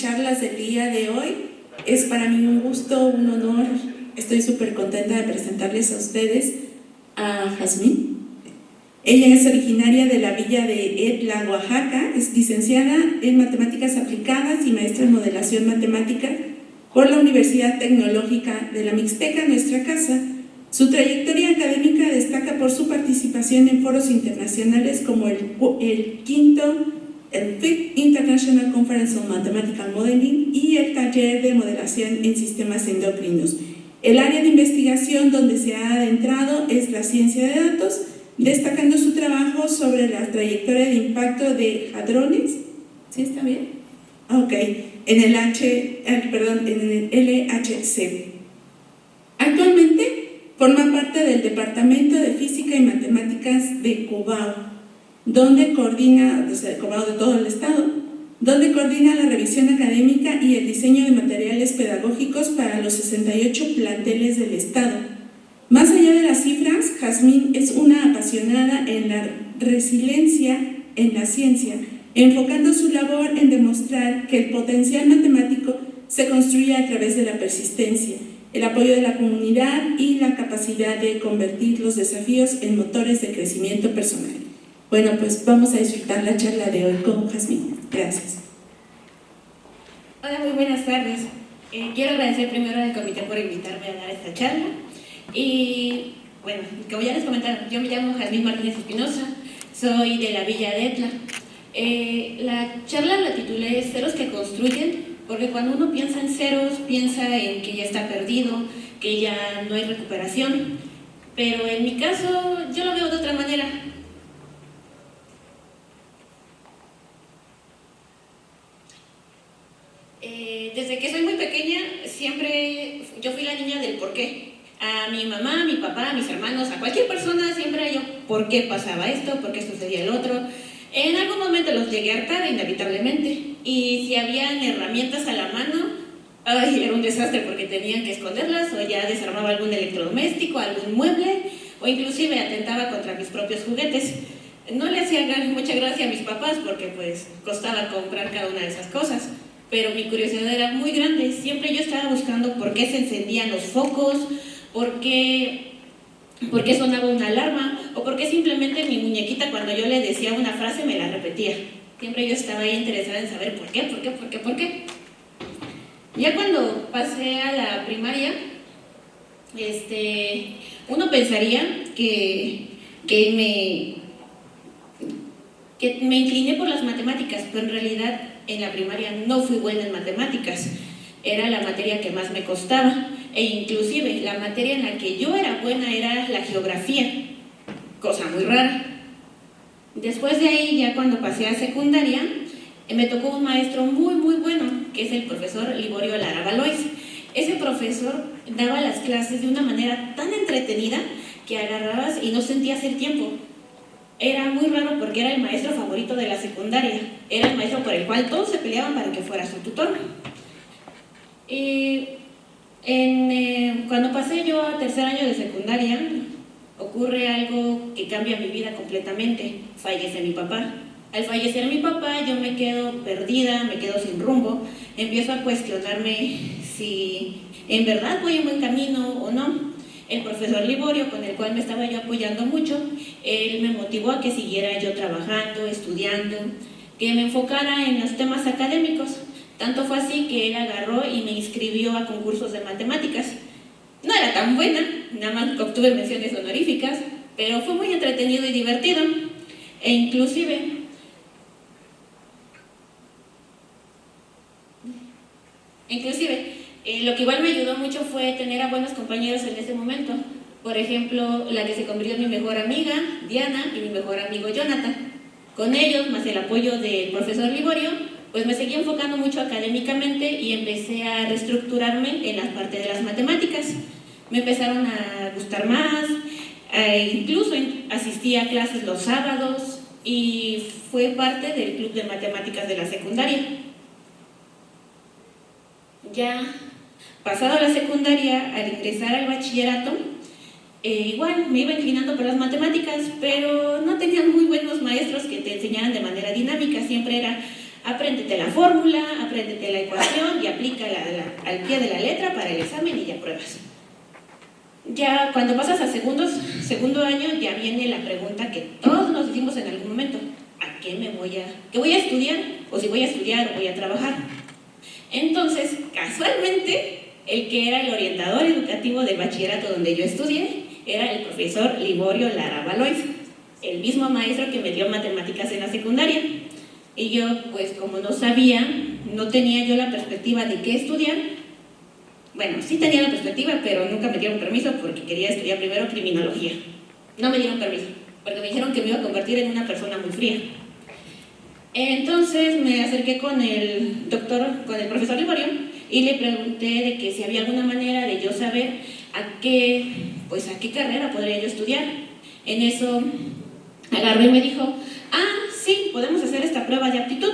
charlas del día de hoy. Es para mí un gusto, un honor. Estoy súper contenta de presentarles a ustedes a Jazmín. Ella es originaria de la villa de Etla, Oaxaca. Es licenciada en Matemáticas Aplicadas y maestra en Modelación Matemática por la Universidad Tecnológica de la Mixteca, nuestra casa. Su trayectoria académica destaca por su participación en foros internacionales como el Fifth International Conference on Mathematical Modeling y el taller de modelación en sistemas endocrinos. El área de investigación donde se ha adentrado es la ciencia de datos, destacando su trabajo sobre la trayectoria de impacto de hadrones. ¿Sí está bien? Ok, en el LHC. Actualmente forma parte del Departamento de Física y Matemáticas de Cobao, donde coordina, desde Cobao de todo el estado, donde coordina la revisión académica y el diseño de materiales pedagógicos para los 68 planteles del estado. Más allá de las cifras, Jazmín es una apasionada en la resiliencia en la ciencia, enfocando su labor en demostrar que el potencial matemático se construye a través de la persistencia, el apoyo de la comunidad y la capacidad de convertir los desafíos en motores de crecimiento personal. Bueno, pues vamos a disfrutar la charla de hoy con Jazmín. Gracias. Hola, muy buenas tardes. Quiero agradecer primero al comité por invitarme a dar esta charla. Y bueno, como ya les comentaron, yo me llamo Jazmín Martínez Espinosa, soy de la villa de Etla. La charla la titulé Ceros que construyen, porque cuando uno piensa en ceros, piensa en que ya está perdido, que ya no hay recuperación, pero en mi caso yo lo veo de otra manera. Desde que soy muy pequeña, siempre yo fui la niña del por qué. A mi mamá, a mi papá, a mis hermanos, a cualquier persona siempre yo, ¿por qué pasaba esto? ¿Por qué sucedía el otro? En algún momento los llegué a hartar, inevitablemente, y si habían herramientas a la mano, era un desastre porque tenían que esconderlas, o ya desarmaba algún electrodoméstico, algún mueble, o inclusive atentaba contra mis propios juguetes. No le hacía mucha gracia a mis papás porque pues costaba comprar cada una de esas cosas, pero mi curiosidad era muy grande. Siempre yo estaba buscando por qué se encendían los focos, por qué sonaba una alarma, o por qué simplemente mi muñequita cuando yo le decía una frase me la repetía. Siempre yo estaba ahí interesada en saber por qué. Ya cuando pasé a la primaria, uno pensaría que me incliné por las matemáticas, pero en realidad en la primaria no fui buena en matemáticas. Era la materia que más me costaba, e inclusive la materia en la que yo era buena era la geografía, cosa muy rara. Después de ahí, ya cuando pasé a secundaria, me tocó un maestro muy bueno, que es el profesor Liborio Lara Valois. Ese profesor daba las clases de una manera tan entretenida que agarrabas y no sentías el tiempo. Era muy raro porque era el maestro favorito de la secundaria, era el maestro por el cual todos se peleaban para que fuera su tutor. Cuando pasé yo a tercer año de secundaria, ocurre algo que cambia mi vida completamente. Fallece mi papá. Al fallecer mi papá, yo me quedo perdida, me quedo sin rumbo, empiezo a cuestionarme si en verdad voy en buen camino o no. El profesor Liborio, con el cual me estaba yo apoyando mucho, él me motivó a que siguiera yo trabajando, estudiando, que me enfocara en los temas académicos. Tanto fue así que él agarró y me inscribió a concursos de matemáticas. No era tan buena, nada más obtuve menciones honoríficas, pero fue muy entretenido y divertido. E inclusive lo que igual me ayudó mucho fue tener a buenos compañeros en ese momento. Por ejemplo, la que se convirtió en mi mejor amiga, Diana, y mi mejor amigo, Jonathan. Con ellos, más el apoyo del profesor Liborio, pues me seguí enfocando mucho académicamente y empecé a reestructurarme en la parte de las matemáticas. Me empezaron a gustar más, incluso asistí a clases los sábados y fue parte del club de matemáticas de la secundaria. Ya pasado la secundaria, al ingresar al bachillerato, igual me iba inclinando por las matemáticas, pero no tenía muy buenos maestros que te enseñaran de manera dinámica. Siempre era Apréndete la fórmula, apréndete la ecuación y aplícala al pie de la letra para el examen y ya pruebas. Ya cuando pasas a segundo año, ya viene la pregunta que todos nos hicimos en algún momento: ¿a qué voy a estudiar? O si voy a estudiar o voy a trabajar. Entonces, casualmente, el que era el orientador educativo del bachillerato donde yo estudié era el profesor Liborio Lara Valois, el mismo maestro que me dio matemáticas en la secundaria. Y yo, pues como no sabía, no tenía yo la perspectiva de qué estudiar. Bueno, sí tenía la perspectiva, pero nunca me dieron permiso porque quería estudiar primero criminología. No me dieron permiso, porque me dijeron que me iba a convertir en una persona muy fría. Entonces me acerqué con el profesor Liborio, y le pregunté de que si había alguna manera de yo saber a qué carrera podría yo estudiar. En eso agarré y me dijo: sí, podemos hacer esta prueba de aptitud.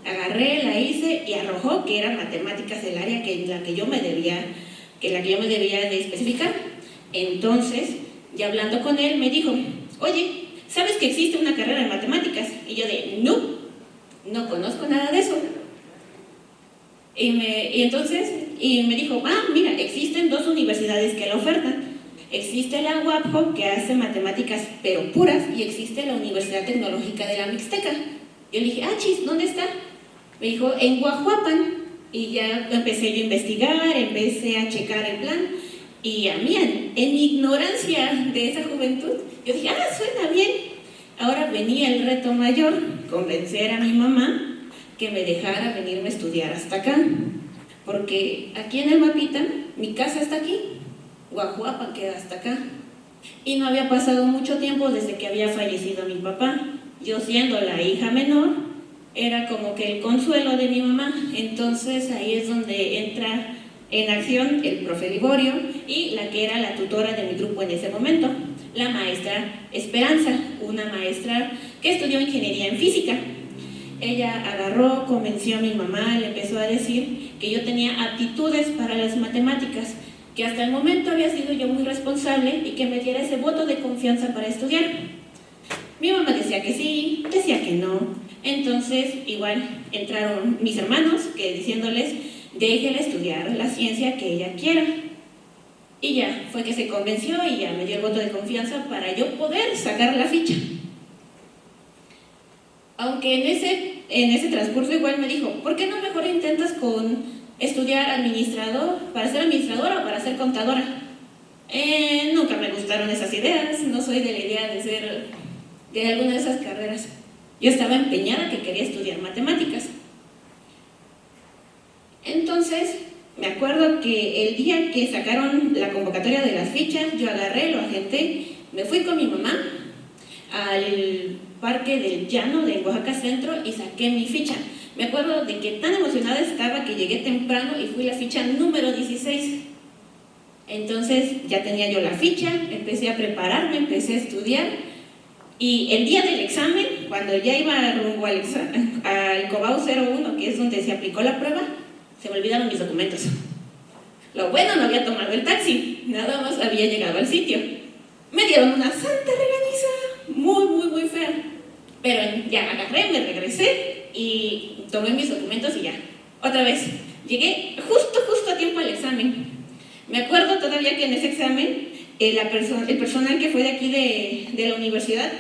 Agarré, la hice y arrojó que era matemáticas el área en la que yo me debía de especificar. Entonces, ya hablando con él, me dijo: oye, ¿sabes que existe una carrera en matemáticas? Y yo no conozco nada de eso. Y me dijo: mira, existen 2 universidades que la ofertan. Existe la UAPJO, que hace matemáticas pero puras, y existe la Universidad Tecnológica de la Mixteca. Yo le dije: ¿dónde está? Me dijo: en Guajuapan. Y ya empecé yo a investigar, empecé a checar el plan, y a mí, en mi ignorancia de esa juventud, yo dije: suena bien. Ahora venía el reto mayor: convencer a mi mamá que me dejara venirme a estudiar hasta acá, porque aquí en el mapita, mi casa está aquí, Guajuapan queda hasta acá, y no había pasado mucho tiempo desde que había fallecido mi papá. Yo, siendo la hija menor, era como que el consuelo de mi mamá. Entonces ahí es donde entra en acción el profe Liborio y la que era la tutora de mi grupo en ese momento, la maestra Esperanza, una maestra que estudió ingeniería en física. Ella agarró, convenció a mi mamá, le empezó a decir que yo tenía aptitudes para las matemáticas, que hasta el momento había sido yo muy responsable y que me diera ese voto de confianza para estudiar. Mi mamá decía que sí, decía que no. Entonces, igual entraron mis hermanos, que diciéndoles: déjela estudiar la ciencia que ella quiera. Y ya fue que se convenció y ya me dio el voto de confianza para yo poder sacar la ficha. Aunque en ese transcurso igual me dijo: ¿por qué no mejor intentas con estudiar para ser administradora o para ser contadora? Nunca me gustaron esas ideas, no soy de la idea de ser de alguna de esas carreras. Yo estaba empeñada que quería estudiar matemáticas. Entonces, me acuerdo que el día que sacaron la convocatoria de las fichas, yo agarré, lo agenté, me fui con mi mamá al Parque del Llano de Oaxaca Centro y saqué mi ficha. Me acuerdo de que tan emocionada estaba que llegué temprano y fui la ficha número 16. Entonces ya tenía yo la ficha, empecé a prepararme, empecé a estudiar, y el día del examen, cuando ya iba rumbo al Cobao 01, que es donde se aplicó la prueba, se me olvidaron mis documentos. Lo bueno, no había tomado el taxi, nada más había llegado al sitio. Me dieron una santa regañiza, muy, muy, muy fea. Pero ya agarré, me regresé y tomé mis documentos y ya, otra vez. Llegué justo a tiempo al examen. Me acuerdo todavía que en ese examen el personal que fue de aquí de la universidad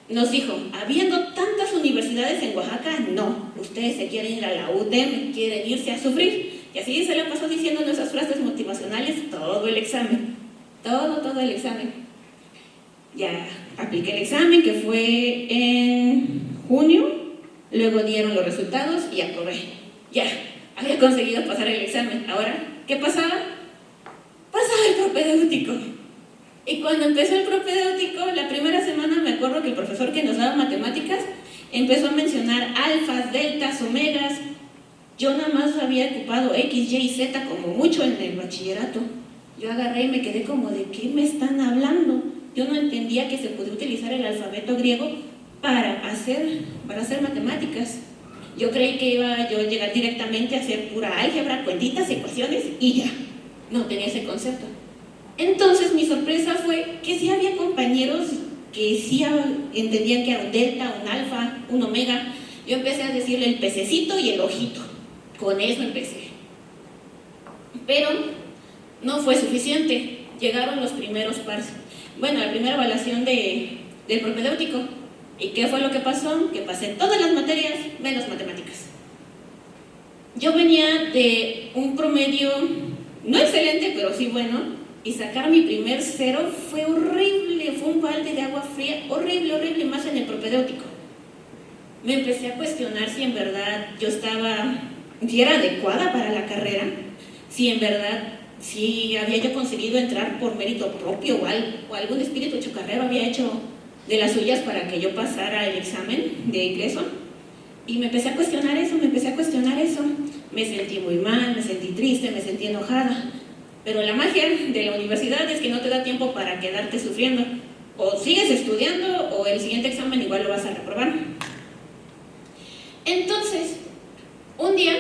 nos dijo: habiendo tantas universidades en Oaxaca, no, ustedes se quieren ir a la UTEM, quieren irse a sufrir. Y así se le pasó diciendo esas frases motivacionales todo el examen, todo el examen. Ya apliqué el examen, que fue en junio, luego dieron los resultados y aprobé. Ya, había conseguido pasar el examen. Ahora, ¿qué pasaba? Pasaba el propedéutico. Y cuando empezó el propedéutico, la primera semana me acuerdo que el profesor que nos daba matemáticas empezó a mencionar alfas, deltas, omegas. Yo nada más había ocupado X, Y y Z como mucho en el bachillerato. Yo agarré y me quedé como: ¿de qué me están hablando? Yo no entendía que se podía utilizar el alfabeto griego para hacer matemáticas. Yo creí que iba yo a llegar directamente a hacer pura álgebra, cuentitas, ecuaciones y ya. No tenía ese concepto. Entonces mi sorpresa fue que sí había compañeros que sí entendían que era un delta, un alfa, un omega, Yo empecé a decirle el pececito y el ojito. Con eso empecé. Pero no fue suficiente. Llegaron los primeros pares. Bueno, la primera evaluación del propedéutico. ¿Y qué fue lo que pasó? Que pasé todas las materias menos matemáticas. Yo venía de un promedio, no excelente, pero sí bueno, y sacar mi primer 0 fue horrible, fue un balde de agua fría, horrible, horrible, más en el propedéutico. Me empecé a cuestionar si en verdad yo si era adecuada para la carrera, si en verdad, si había yo conseguido entrar por mérito propio o algún espíritu chocarrero había hecho de las suyas para que yo pasara el examen de ingreso. Y me empecé a cuestionar eso, me sentí muy mal, me sentí triste, me sentí enojada. Pero la magia de la universidad es que no te da tiempo para quedarte sufriendo. O sigues estudiando o el siguiente examen igual lo vas a reprobar. Entonces, un día,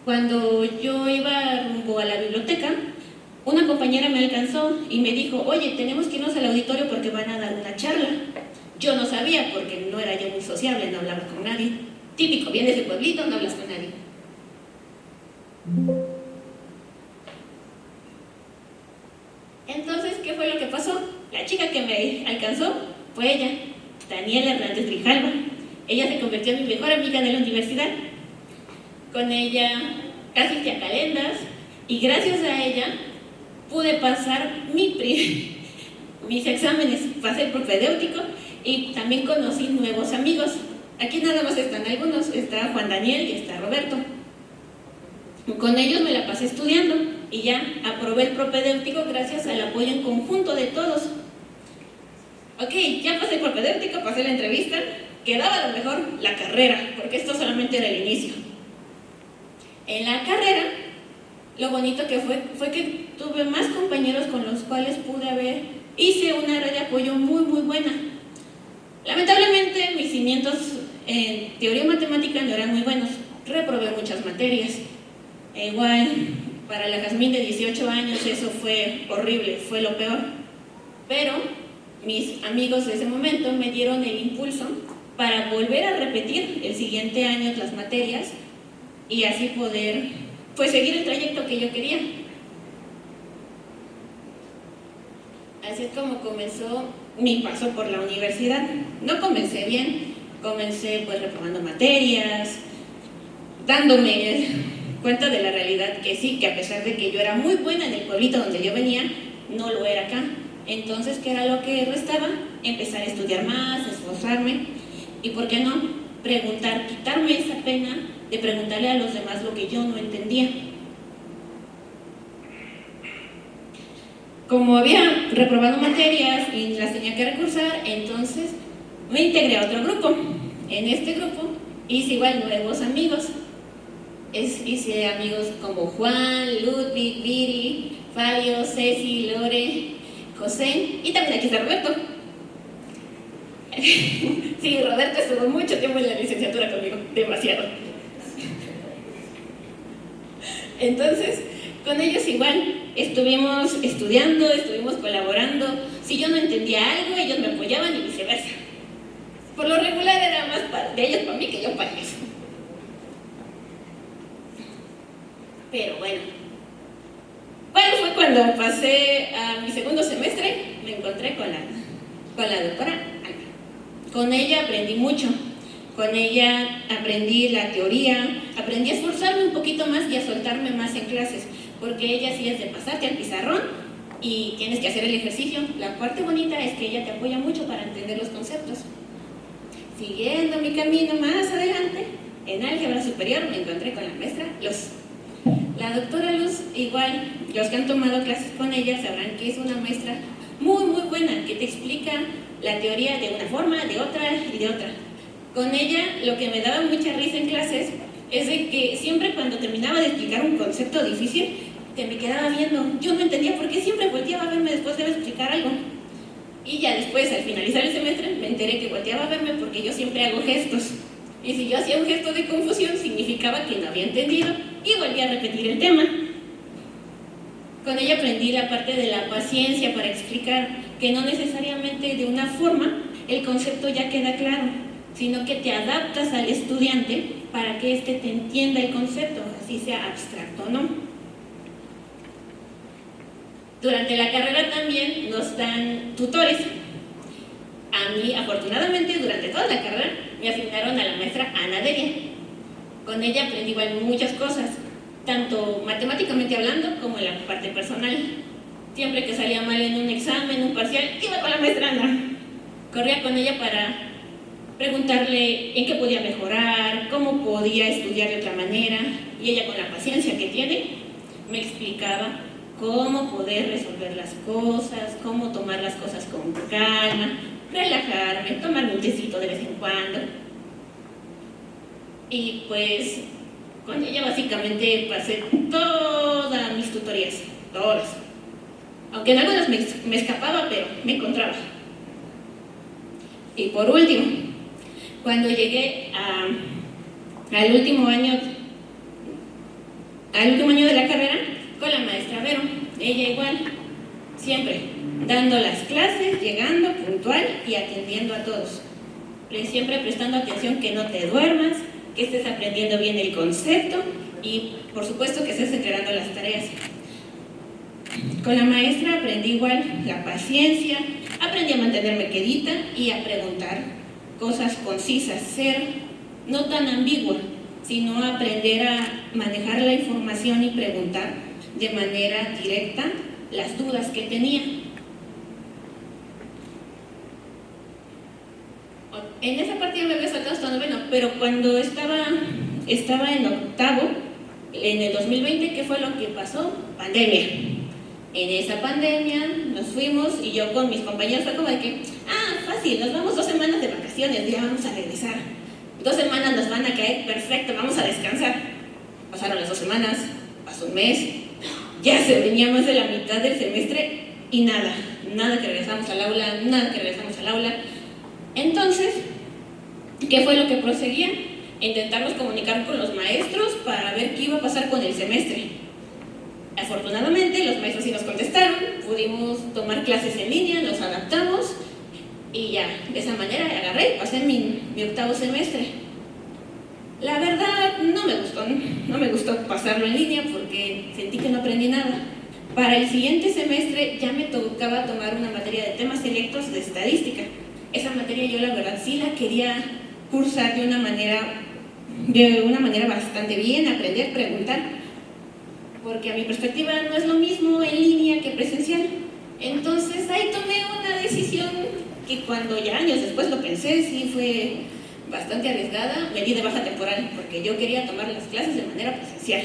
cuando yo iba rumbo a la biblioteca, una compañera me alcanzó y me dijo: oye, tenemos que irnos al auditorio porque van a dar una charla. Yo no sabía porque no era yo muy sociable, no hablaba con nadie. Típico, vienes de pueblito, no hablas con nadie. Entonces, ¿qué fue lo que pasó? La chica que me alcanzó fue ella, Daniela Hernández Grijalva. Ella se convirtió en mi mejor amiga de la universidad. Con ella casi te acalendas y gracias a ella pude pasar mis exámenes, pasé el propedéutico y también conocí nuevos amigos. Aquí nada más están algunos, está Juan Daniel y está Roberto. Con ellos me la pasé estudiando y ya aprobé el propedéutico gracias al apoyo en conjunto de todos. Ok, ya pasé el propedéutico, pasé la entrevista, quedaba a lo mejor la carrera, porque esto solamente era el inicio. En la carrera, lo bonito que fue que tuve más compañeros con los cuales hice una red de apoyo muy muy buena. Lamentablemente mis cimientos en teoría matemática no eran muy buenos, reprobé muchas materias. Igual, para la Jazmín de 18 años eso fue horrible, fue lo peor. Pero mis amigos de ese momento me dieron el impulso para volver a repetir el siguiente año las materias y así poder seguir el trayecto que yo quería. Así es como comenzó mi paso por la universidad. No comencé bien, comencé reprobando materias, dándome cuenta de la realidad que sí, que a pesar de que yo era muy buena en el pueblito donde yo venía, no lo era acá. Entonces, ¿qué era lo que restaba? Empezar a estudiar más, esforzarme y, ¿por qué no?, preguntar, quitarme esa pena de preguntarle a los demás lo que yo no entendía. Como había reprobado materias y las tenía que recursar, entonces me integré a otro grupo. En este grupo hice igual nuevos amigos. Hice amigos como Juan, Ludwig, Viri, Fabio, Ceci, Lore, José y también aquí está Roberto. Sí, Roberto estuvo mucho tiempo en la licenciatura conmigo, demasiado. Entonces, con ellos igual, estuvimos estudiando, estuvimos colaborando. Si yo no entendía algo, ellos me apoyaban y viceversa. Por lo regular era más de ellos para mí que yo para ellos. Pero bueno, fue cuando pasé a mi segundo semestre, me encontré con la doctora Alba. Con ella aprendí mucho, con ella aprendí la teoría, aprendí a esforzarme un poquito más y a soltarme más en clases, porque ella sí es de pasarte al pizarrón y tienes que hacer el ejercicio. La parte bonita es que ella te apoya mucho para entender los conceptos. Siguiendo mi camino más adelante, en álgebra superior me encontré con la maestra Luz. La doctora Luz, igual, los que han tomado clases con ella sabrán que es una maestra muy muy buena, que te explica la teoría de una forma, de otra y de otra. Con ella lo que me daba mucha risa en clases es de que siempre cuando terminaba de explicar un concepto difícil, que me quedaba viendo, yo no entendía por qué siempre volteaba a verme después de explicar algo. Y ya después, al finalizar el semestre, me enteré que volteaba a verme porque yo siempre hago gestos. Y si yo hacía un gesto de confusión, significaba que no había entendido y volvía a repetir el tema. Con ella aprendí la parte de la paciencia para explicar que no necesariamente de una forma el concepto ya queda claro. sino que te adaptas al estudiante para que éste te entienda el concepto, así sea abstracto o no. Durante la carrera también nos dan tutores. A mí, afortunadamente, durante toda la carrera me asignaron a la maestra Ana Delia. Con ella aprendí igual muchas cosas, tanto matemáticamente hablando como en la parte personal. Siempre que salía mal en un examen, un parcial, iba con la maestra Ana. Corría con ella para preguntarle en qué podía mejorar, cómo podía estudiar de otra manera, y ella, con la paciencia que tiene, me explicaba cómo poder resolver las cosas, cómo tomar las cosas con calma, relajarme, tomarme un tecito de vez en cuando. Y pues con ella básicamente pasé todas mis tutorías, todas. Aunque en algunas me escapaba, pero me encontraba. Y por último, cuando llegué al último año de la carrera, con la maestra Vero, ella igual, siempre dando las clases, llegando puntual y atendiendo a todos. Siempre prestando atención que no te duermas, que estés aprendiendo bien el concepto y por supuesto que estés entregando las tareas. Con la maestra aprendí igual la paciencia, aprendí a mantenerme quedita y a preguntar cosas concisas, ser no tan ambigua, sino aprender a manejar la información y preguntar de manera directa las dudas que tenía. En esa parte ya me había saltado hasta noveno, pero cuando estaba en octavo, en el 2020, ¿qué fue lo que pasó? Pandemia. En esa pandemia nos fuimos y yo con mis compañeros fue como de que, fácil, nos vamos 2 semanas de vacaciones, ya vamos a regresar. 2 semanas nos van a caer, perfecto, vamos a descansar. Pasaron las 2 semanas, pasó un mes, ya se venía más de la mitad del semestre y nada que regresamos al aula, Entonces, ¿qué fue lo que proseguía? Intentarnos comunicar con los maestros para ver qué iba a pasar con el semestre. Afortunadamente, los maestros sí nos contestaron, pudimos tomar clases en línea, nos adaptamos y ya, de esa manera agarré y pasé mi octavo semestre. La verdad, no me gustó pasarlo en línea porque sentí que no aprendí nada. Para el siguiente semestre ya me tocaba tomar una materia de temas selectos de estadística. Esa materia yo la verdad sí la quería cursar de una manera bastante bien, aprender, preguntar, porque a mi perspectiva no es lo mismo en línea que presencial. Entonces ahí tomé una decisión que cuando ya años después lo pensé, sí fue bastante arriesgada. Me di de baja temporal porque yo quería tomar las clases de manera presencial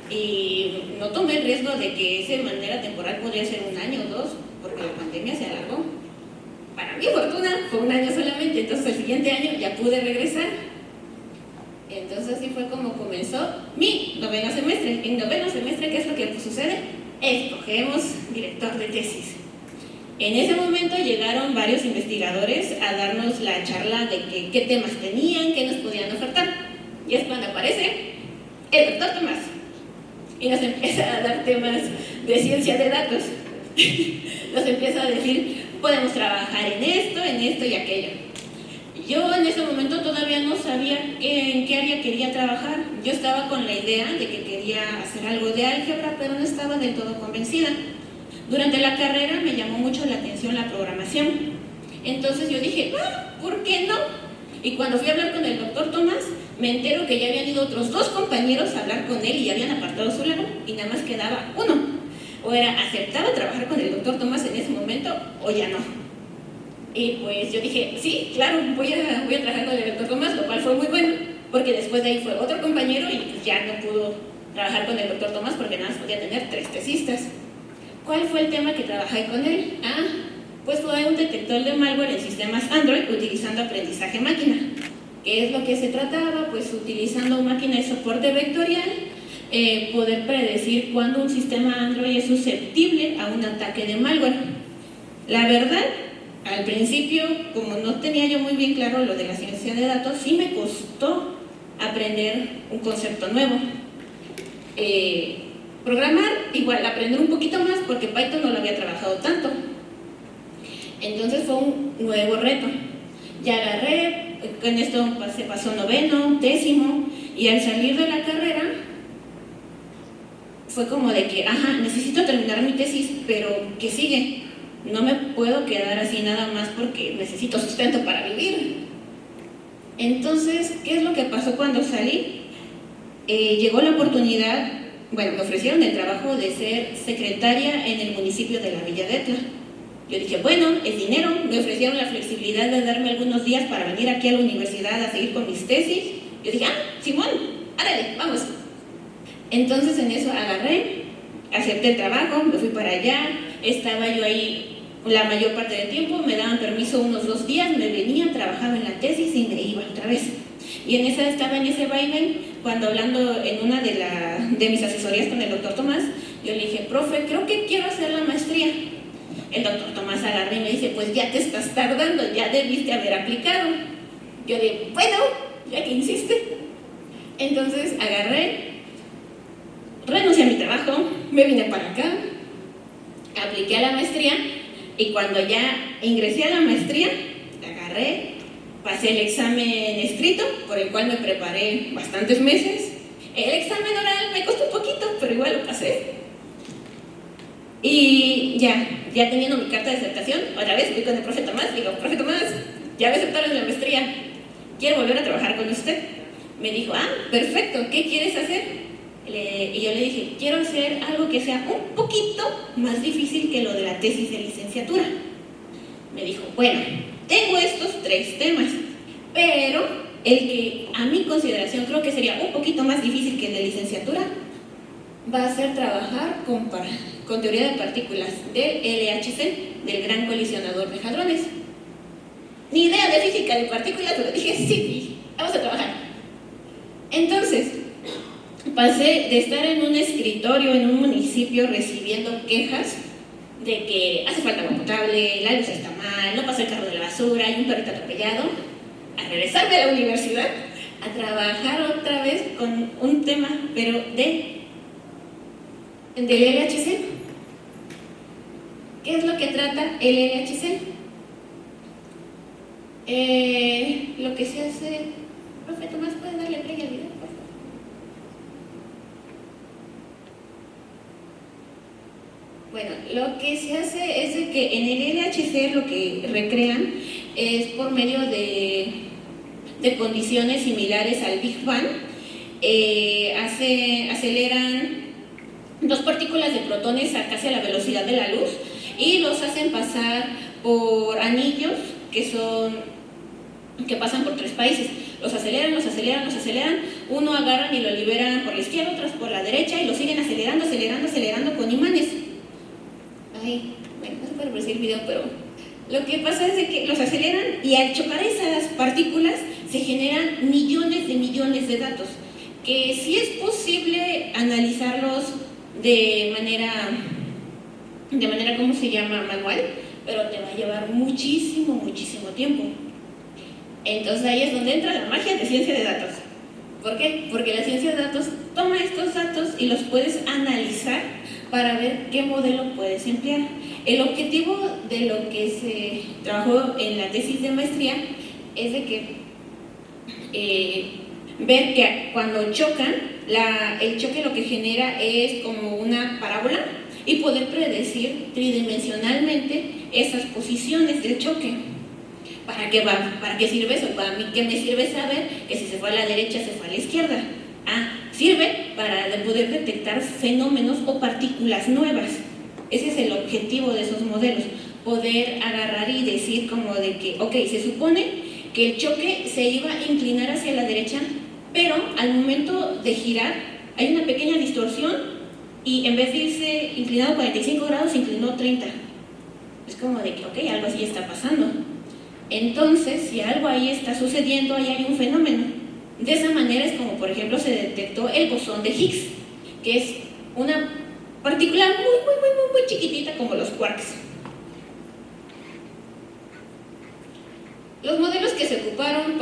y no tomé el riesgo de que esa manera temporal podría ser 1 año o 2 porque la pandemia se alargó. Para mi fortuna fue 1 año solamente, entonces el siguiente año ya pude regresar. Entonces así fue como comenzó mi noveno semestre. En noveno semestre, ¿qué es lo que sucede? Escogemos director de tesis. En ese momento llegaron varios investigadores a darnos la charla de qué temas tenían, qué nos podían ofertar. Y es cuando aparece el doctor Tomás y nos empieza a dar temas de ciencia de datos. Nos empieza a decir, podemos trabajar en esto y aquello. Yo en ese momento todavía no sabía en qué área quería trabajar. Yo estaba con la idea de que quería hacer algo de álgebra, pero no estaba del todo convencida. Durante la carrera me llamó mucho la atención la programación. Entonces yo dije, ¿por qué no? Y cuando fui a hablar con el doctor Tomás, me entero que ya habían ido otros 2 compañeros a hablar con él y ya habían apartado su lugar y nada más quedaba uno. O era aceptaba trabajar con el doctor Tomás en ese momento o ya no. Y pues yo dije, sí, claro, voy a trabajar con el doctor Tomás, lo cual fue muy bueno, porque después de ahí fue otro compañero y pues ya no pudo trabajar con el doctor Tomás porque nada más podía tener 3 tesistas. ¿Cuál fue el tema que trabajé con él? Pues fue un detector de malware en sistemas Android utilizando aprendizaje máquina. ¿Qué es lo que se trataba? Pues utilizando máquina de soporte vectorial, poder predecir cuándo un sistema Android es susceptible a un ataque de malware. La verdad, al principio, como no tenía yo muy bien claro lo de la ciencia de datos, sí me costó aprender un concepto nuevo. Programar, igual, aprender un poquito más porque Python no lo había trabajado tanto. Entonces fue un nuevo reto. Ya agarré, con esto se pasó noveno, décimo, y al salir de la carrera fue como de que, necesito terminar mi tesis, pero ¿qué sigue? No me puedo quedar así nada más porque necesito sustento para vivir. Entonces, ¿qué es lo que pasó cuando salí? Llegó la oportunidad, me ofrecieron el trabajo de ser secretaria en el municipio de la Villa de Etla. Yo dije, bueno, es dinero, me ofrecieron la flexibilidad de darme algunos días para venir aquí a la universidad a seguir con mis tesis. Yo dije, Simón, árale, vamos. Entonces en eso agarré, acepté el trabajo, me fui para allá, estaba yo ahí la mayor parte del tiempo, me daban permiso unos 2 días, me venía, trabajaba en la tesis y me iba otra vez. Y estaba en ese vaivén, cuando hablando en una de mis asesorías con el doctor Tomás, yo le dije, profe, creo que quiero hacer la maestría. El doctor Tomás agarré y me dice, pues ya te estás tardando, ya debiste haber aplicado. Yo dije, bueno, ya que insiste. Entonces agarré, renuncié a mi trabajo, me vine para acá, apliqué a la maestría y cuando ya ingresé a la maestría, agarré, pasé el examen escrito, por el cual me preparé bastantes meses. El examen oral me costó un poquito, pero igual lo pasé. Y ya teniendo mi carta de aceptación, otra vez fui con el profe Tomás, digo, profe Tomás, ya me aceptaron en la maestría, quiero volver a trabajar con usted. Me dijo, perfecto, ¿qué quieres hacer? Y yo le dije, quiero hacer algo que sea un poquito más difícil que lo de la tesis de licenciatura. Me dijo, bueno, tengo estos 3 temas, pero el que a mi consideración creo que sería un poquito más difícil que el de licenciatura va a ser trabajar con teoría de partículas del LHC, del Gran Colisionador de Hadrones. Ni idea de física de partículas, pero dije, sí, vamos a trabajar. Entonces, pasé de estar en un escritorio en un municipio recibiendo quejas de que hace falta agua potable, la luz está mal, no pasó el carro de la basura, hay un perrito atropellado, a regresarme a la universidad, a trabajar otra vez con un tema, pero del LHC. ¿Qué es lo que trata el LHC? Lo que se hace... Profe Tomás, ¿puedes darle play al video, por favor? Bueno, lo que se hace es de que en el LHC lo que recrean es por medio de condiciones similares al Big Bang, aceleran 2 partículas de protones casi a la velocidad de la luz y los hacen pasar por anillos que pasan por 3 países. Los aceleran, uno agarran y lo liberan por la izquierda, otros por la derecha y lo siguen acelerando con imanes. No se puede reproducir el video, pero lo que pasa es de que los aceleran y al chocar esas partículas se generan millones de datos, que sí es posible analizarlos de manera, ¿cómo se llama?, manual, pero te va a llevar muchísimo tiempo. Entonces ahí es donde entra la magia de ciencia de datos. ¿Por qué? Porque la ciencia de datos toma estos datos y los puedes analizar para ver qué modelo puedes emplear. El objetivo de lo que se trabajó en la tesis de maestría es de que ver que cuando chocan, el choque lo que genera es como una parábola y poder predecir tridimensionalmente esas posiciones del choque. ¿Para qué va? ¿Para qué sirve eso? Para mí, ¿qué me sirve saber que si se fue a la derecha, se fue a la izquierda? Sirve para poder detectar fenómenos o partículas nuevas. Ese es el objetivo de esos modelos, poder agarrar y decir como de que, ok, se supone que el choque se iba a inclinar hacia la derecha, pero al momento de girar hay una pequeña distorsión y en vez de irse inclinado 45 grados, se inclinó 30. Es como de que, ok, algo así está pasando. Entonces, si algo ahí está sucediendo, ahí hay un fenómeno. De esa manera es como, por ejemplo, se detectó el bosón de Higgs, que es una partícula muy chiquitita como los quarks. Los modelos que se ocuparon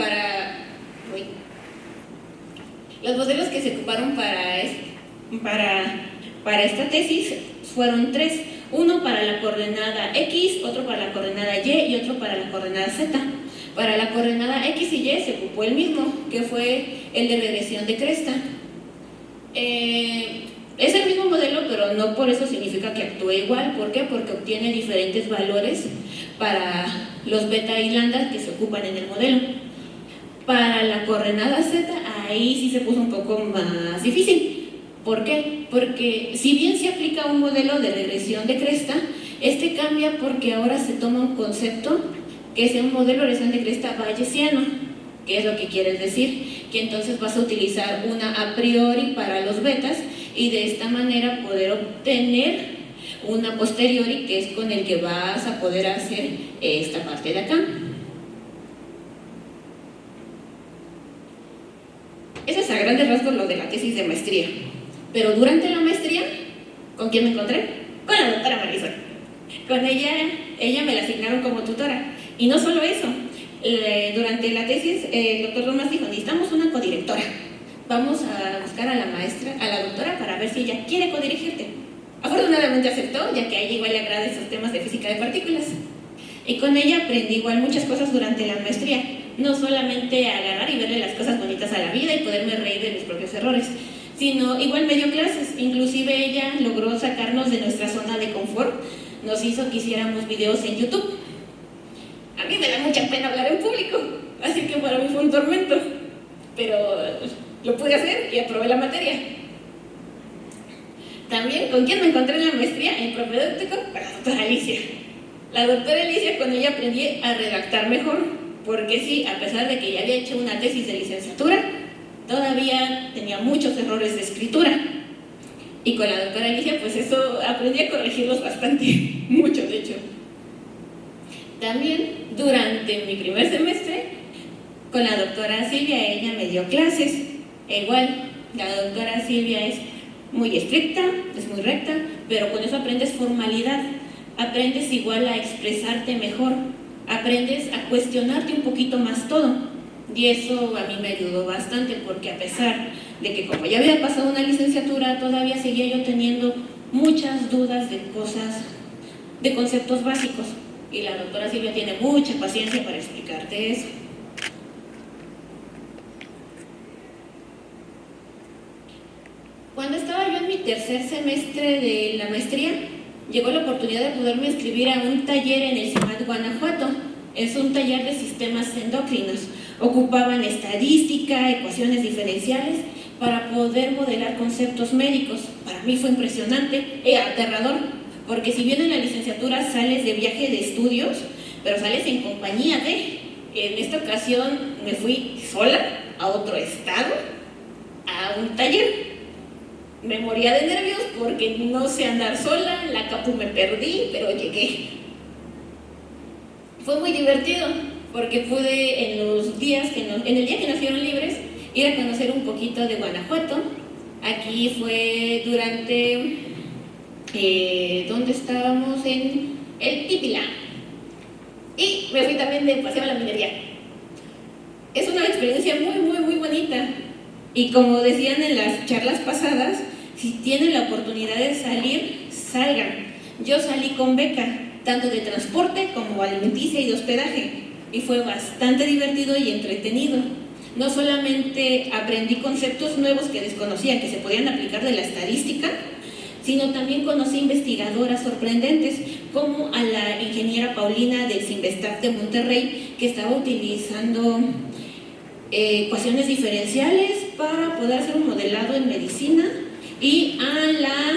para esta tesis fueron 3. Uno para la coordenada X, otro para la coordenada Y y otro para la coordenada Z. Para la coordenada X y Y se ocupó el mismo, que fue el de regresión de cresta. Es el mismo modelo, pero no por eso significa que actúe igual. ¿Por qué? Porque obtiene diferentes valores para los beta y lambda que se ocupan en el modelo. Para la coordenada Z, ahí sí se puso un poco más difícil. ¿Por qué? Porque si bien se aplica un modelo de regresión de cresta, este cambia porque ahora se toma un concepto que es un modelo de regresión de cresta bayesiano. ¿Qué es lo que quiere decir? Que entonces vas a utilizar una a priori para los betas y de esta manera poder obtener una posteriori, que es con el que vas a poder hacer esta parte de acá. Eso es a grandes rasgos lo de la tesis de maestría. Pero durante la maestría, ¿con quién me encontré? Con la doctora Marisol. Con ella me la asignaron como tutora. Y no solo eso, durante la tesis el doctor Lomas dijo, necesitamos una codirectora. Vamos a buscar a la maestra, a la doctora, para ver si ella quiere codirigirte. Afortunadamente aceptó, ya que a ella igual le agrada esos temas de física de partículas. Y con ella aprendí igual muchas cosas durante la maestría. No solamente agarrar y verle las cosas bonitas a la vida y poderme reír de mis propios errores, sino igual me dio clases. Inclusive ella logró sacarnos de nuestra zona de confort. Nos hizo que hiciéramos videos en YouTube. A mí me da mucha pena hablar en público, así que para mí fue un tormento. Pero lo pude hacer y aprobé la materia. También, ¿con quién me encontré en la maestría? En propedéutico, con la doctora Alicia. La doctora Alicia, con ella aprendí a redactar mejor, porque sí, a pesar de que ya había hecho una tesis de licenciatura, todavía tenía muchos errores de escritura. Y con la doctora Alicia, pues eso, aprendí a corregirlos bastante, mucho de hecho. También, durante mi primer semestre, con la doctora Silvia, ella me dio clases. Igual, la doctora Silvia es muy estricta, es muy recta, pero con eso aprendes formalidad, aprendes igual a expresarte mejor, aprendes a cuestionarte un poquito más todo. Y eso a mí me ayudó bastante, porque a pesar de que como ya había pasado una licenciatura, todavía seguía yo teniendo muchas dudas de cosas, de conceptos básicos. Y la doctora Silvia tiene mucha paciencia para explicarte eso. Cuando estaba yo en mi tercer semestre de la maestría, llegó la oportunidad de poderme inscribir a un taller en el CIMAD Guanajuato. Es un taller de sistemas endocrinos. Ocupaban estadística, ecuaciones diferenciales para poder modelar conceptos médicos. Para mí fue impresionante y aterrador, porque si bien en la licenciatura sales de viaje de estudios, pero sales en compañía de... En esta ocasión me fui sola a otro estado, a un taller. Me moría de nervios porque no sé andar sola, en la Capu me perdí, pero llegué. Fue muy divertido porque pude en el día que nos dieron libres ir a conocer un poquito de Guanajuato. Aquí fue durante donde estábamos en el Tipilá, y me fui también de paseo a la minería. Es una experiencia muy bonita, y como decían en las charlas pasadas, si tienen la oportunidad de salir, salgan. Yo salí con beca, tanto de transporte como alimenticia y de hospedaje, y fue bastante divertido y entretenido. No solamente aprendí conceptos nuevos que desconocía que se podían aplicar de la estadística, sino también conocí investigadoras sorprendentes, como a la ingeniera Paulina del CIMBESTAF de Monterrey, que estaba utilizando ecuaciones diferenciales para poder hacer un modelado en medicina, y a la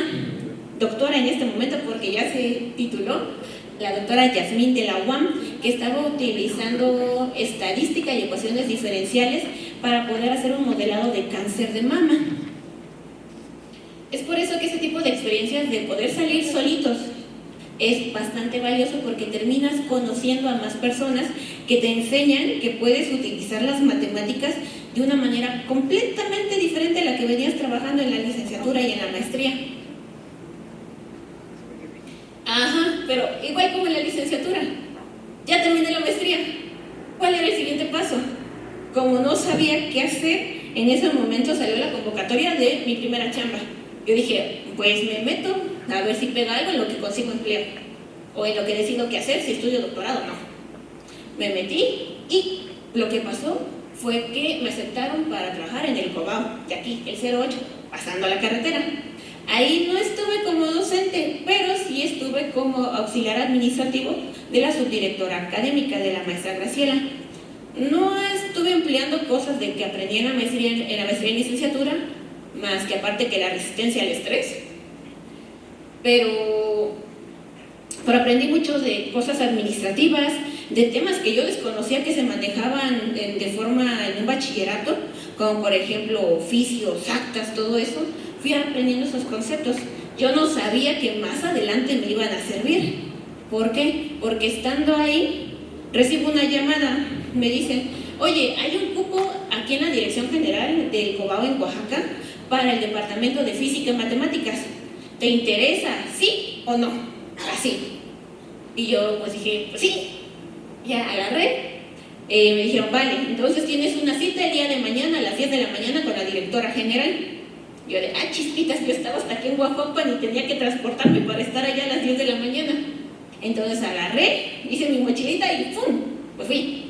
doctora en este momento, porque ya se tituló, la doctora Yasmín de la UAM, que estaba utilizando estadística y ecuaciones diferenciales para poder hacer un modelado de cáncer de mama. Es por eso que ese tipo de experiencias de poder salir solitos es bastante valioso, porque terminas conociendo a más personas que te enseñan que puedes utilizar las matemáticas de una manera completamente diferente a la que venías trabajando en la licenciatura y en la maestría. Ajá, pero igual como en la licenciatura, ya terminé la maestría. ¿Cuál era el siguiente paso? Como no sabía qué hacer, en ese momento salió la convocatoria de mi primera chamba. Yo dije, pues me meto a ver si pega algo en lo que consigo empleo, o en lo que decido qué hacer, si estudio doctorado o no. Me metí Y lo que pasó fue que me aceptaron para trabajar en el Cobao, de aquí, el 08, pasando la carretera. Ahí no estuve como docente, pero sí estuve como auxiliar administrativo de la subdirectora académica, de la maestra Graciela. No estuve empleando cosas de que aprendí en la maestría y licenciatura, más que aparte que la resistencia al estrés, pero aprendí mucho de cosas administrativas, de temas que yo desconocía que se manejaban de forma en un bachillerato, como por ejemplo oficios, actas, todo eso. Fui aprendiendo esos conceptos. Yo no sabía que más adelante me iban a servir. ¿Por qué? Porque estando ahí, recibo una llamada, me dicen, oye, hay un cupo aquí en la Dirección General del Cobao en Oaxaca para el Departamento de Física y Matemáticas. ¿Te interesa? ¿Sí o no? Así. Y yo pues dije, pues sí. Ya agarré. Me dijeron, vale, entonces tienes una cita el día de mañana a las 10 de la mañana con la directora general. Yo de, chispitas, yo estaba hasta aquí en Oaxaca y tenía que transportarme para estar allá a las 10 de la mañana. Entonces agarré, hice mi mochilita y ¡pum! Pues fui.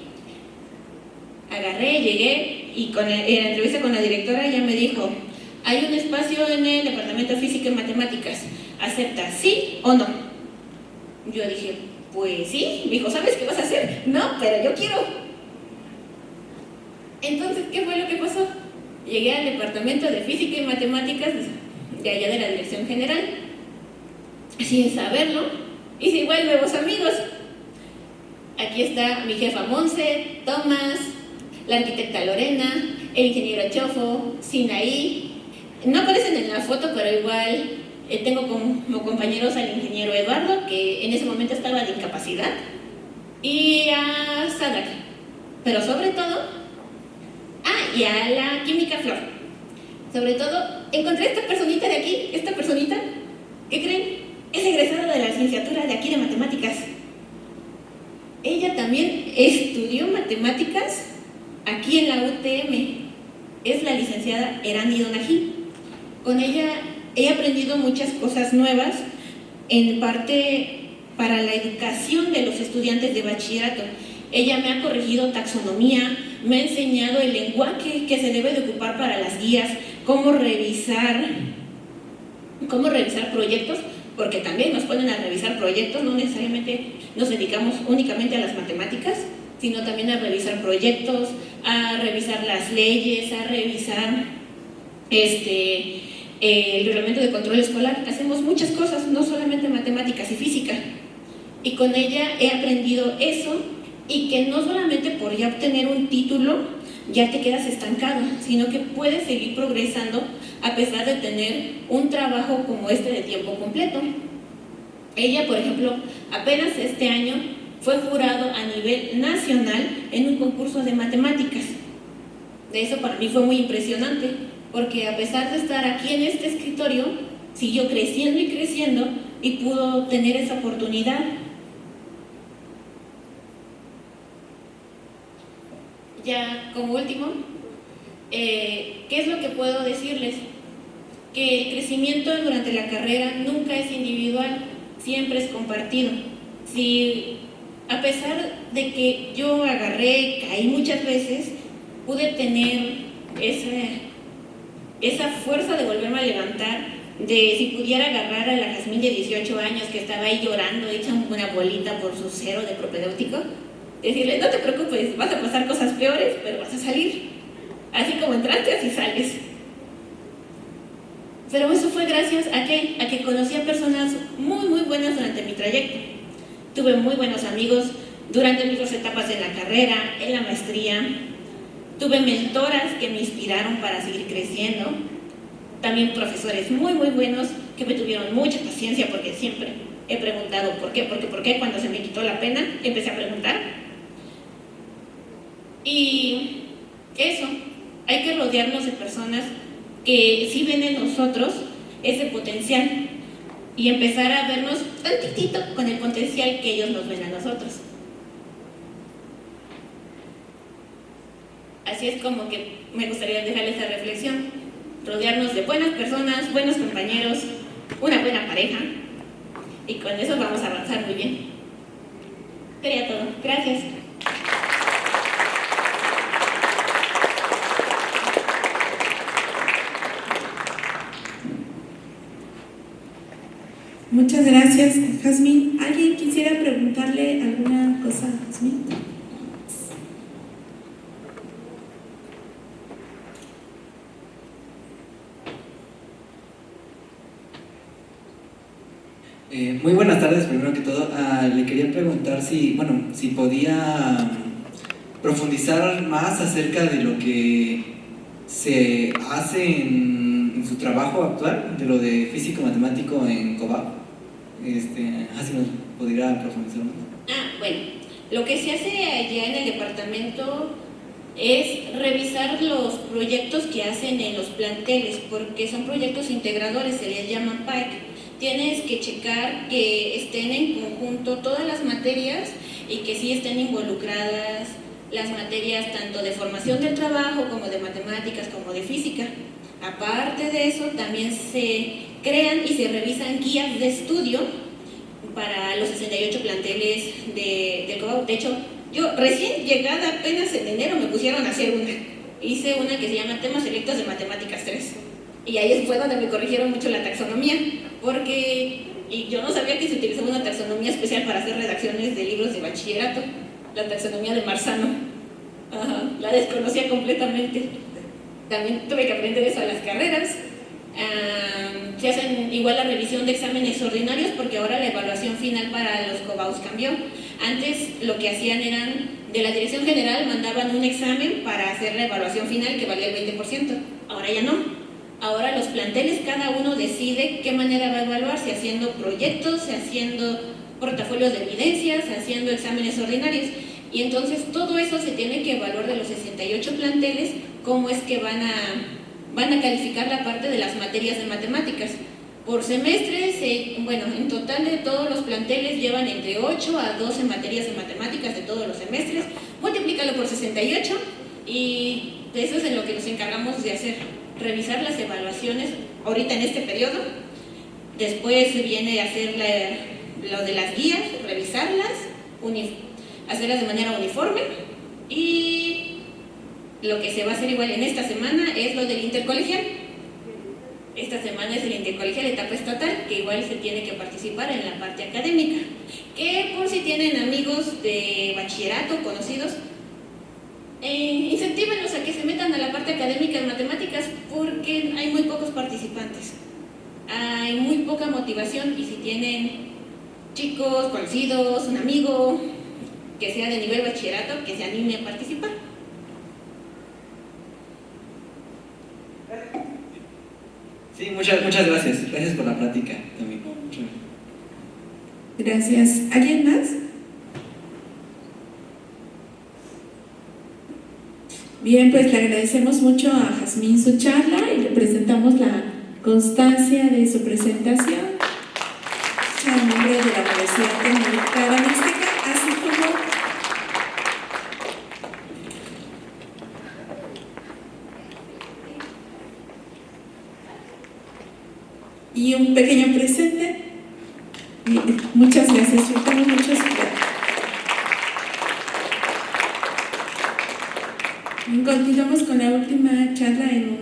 Agarré, llegué y en la entrevista con la directora ella me dijo, hay un espacio en el Departamento de Física y Matemáticas, ¿aceptas sí o no? Yo dije, pues sí. Me dijo, ¿sabes qué vas a hacer? No, pero yo quiero. Entonces, ¿qué fue lo que pasó? Llegué al Departamento de Física y Matemáticas de allá de la Dirección General, sin saberlo, hice igual nuevos amigos. Aquí está mi jefa Monse, Tomás, la arquitecta Lorena, el ingeniero Chofo, Sinaí. No aparecen en la foto, pero igual tengo como compañeros al ingeniero Eduardo, que en ese momento estaba de incapacidad, y a Sadak. Pero sobre todo, y a la química Flor. Sobre todo, encontré esta personita de aquí, esta personita, ¿qué creen? Es egresada de la licenciatura de aquí de matemáticas. Ella también estudió matemáticas aquí en la UTM. Es la licenciada Erani Donají. Con ella he aprendido muchas cosas nuevas, en parte para la educación de los estudiantes de bachillerato. Ella me ha corregido taxonomía, me ha enseñado el lenguaje que se debe de ocupar para las guías, cómo revisar proyectos, porque también nos ponen a revisar proyectos, no necesariamente nos dedicamos únicamente a las matemáticas, sino también a revisar proyectos, a revisar las leyes, a revisar el reglamento de control escolar. Hacemos muchas cosas, no solamente matemáticas y física. Y con ella he aprendido eso, y que no solamente por ya obtener un título ya te quedas estancado, sino que puedes seguir progresando a pesar de tener un trabajo como este de tiempo completo. Ella, por ejemplo, apenas este año fue jurado a nivel nacional en un concurso de matemáticas. De eso para mí fue muy impresionante, porque a pesar de estar aquí en este escritorio, siguió creciendo y creciendo y pudo tener esa oportunidad. Ya como último, ¿qué es lo que puedo decirles? Que el crecimiento durante la carrera nunca es individual, siempre es compartido. Si a pesar de que yo caí muchas veces, pude tener esa fuerza de volverme a levantar, de si pudiera agarrar a la Jazmín de 18 años que estaba ahí llorando, hecha una bolita por su cero de propedéutico, decirle, no te preocupes, vas a pasar cosas peores, pero vas a salir. Así como entraste, así sales. Pero eso fue gracias a que conocí a personas muy, muy buenas durante mi trayecto. Tuve muy buenos amigos durante mis 2 etapas de la carrera, en la maestría. Tuve mentoras que me inspiraron para seguir creciendo. También profesores muy, muy buenos que me tuvieron mucha paciencia, porque siempre he preguntado ¿por qué? ¿Por qué? Cuando se me quitó la pena, empecé a preguntar. Y eso, hay que rodearnos de personas que sí ven en nosotros ese potencial y empezar a vernos tantitito con el potencial que ellos nos ven a nosotros. Así es como que me gustaría dejarles esta reflexión: rodearnos de buenas personas, buenos compañeros, una buena pareja, y con eso vamos a avanzar muy bien. Sería todo. Gracias. Muchas gracias, Jazmín. ¿Alguien quisiera preguntarle alguna cosa a Jazmín? Muy buenas tardes, primero que todo. Le quería preguntar si podía profundizar más acerca de lo que se hace en su trabajo actual, de lo de físico-matemático en Cobao. Así nos podría profundizar más. Bueno, lo que se hace allá en el departamento es revisar los proyectos que hacen en los planteles, porque son proyectos integradores, se les llaman PAEC. Tienes que checar que estén en conjunto todas las materias y que sí estén involucradas las materias tanto de formación del trabajo como de matemáticas como de física. Aparte de eso, también se crean y se revisan guías de estudio para los 68 planteles del Cobao. De hecho, yo recién llegada apenas en enero me pusieron a hacer una. Hice una que se llama Temas Selectos de Matemáticas 3. Y ahí fue donde me corrigieron mucho la taxonomía, porque yo no sabía que se utilizaba una taxonomía especial para hacer redacciones de libros de bachillerato, la taxonomía de Marzano. La desconocía completamente. También tuve que aprender eso a las carreras. Se hacen igual la revisión de exámenes ordinarios, porque ahora la evaluación final para los Cobaos cambió. Antes lo que hacían eran, de la dirección general mandaban un examen para hacer la evaluación final que valía el 20%. Ahora ya no. Ahora los planteles, cada uno decide qué manera va a evaluar, si haciendo proyectos, si haciendo portafolios de evidencias, haciendo exámenes ordinarios. Y entonces todo eso se tiene que evaluar de los 68 planteles, cómo es que van a calificar la parte de las materias de matemáticas. Por semestre, en total de todos los planteles llevan entre 8 a 12 materias de matemáticas de todos los semestres. Multiplícalo por 68 y eso es en lo que nos encargamos de hacer. Revisar las evaluaciones ahorita en este periodo, después viene a hacer lo de las guías, revisarlas, hacerlas de manera uniforme, y lo que se va a hacer igual en esta semana es lo del intercolegial. Esta semana es el intercolegial etapa estatal, que igual se tiene que participar en la parte académica, que por si tienen amigos de bachillerato conocidos, incentívenlos a que se metan a la parte académica de matemáticas, porque hay muy pocos participantes, hay muy poca motivación, y si tienen chicos, conocidos, un amigo que sea de nivel bachillerato, que se anime a participar. Sí, muchas gracias. Gracias por la plática también. Gracias. ¿Alguien más? Bien, pues le agradecemos mucho a Jazmín su charla y le presentamos la constancia de su presentación en nombre de la Universidad Tecnológica Banamex, así como y un pequeño presente. Muchas gracias, disfrutamos mucho su clase. Continuamos con la última charla en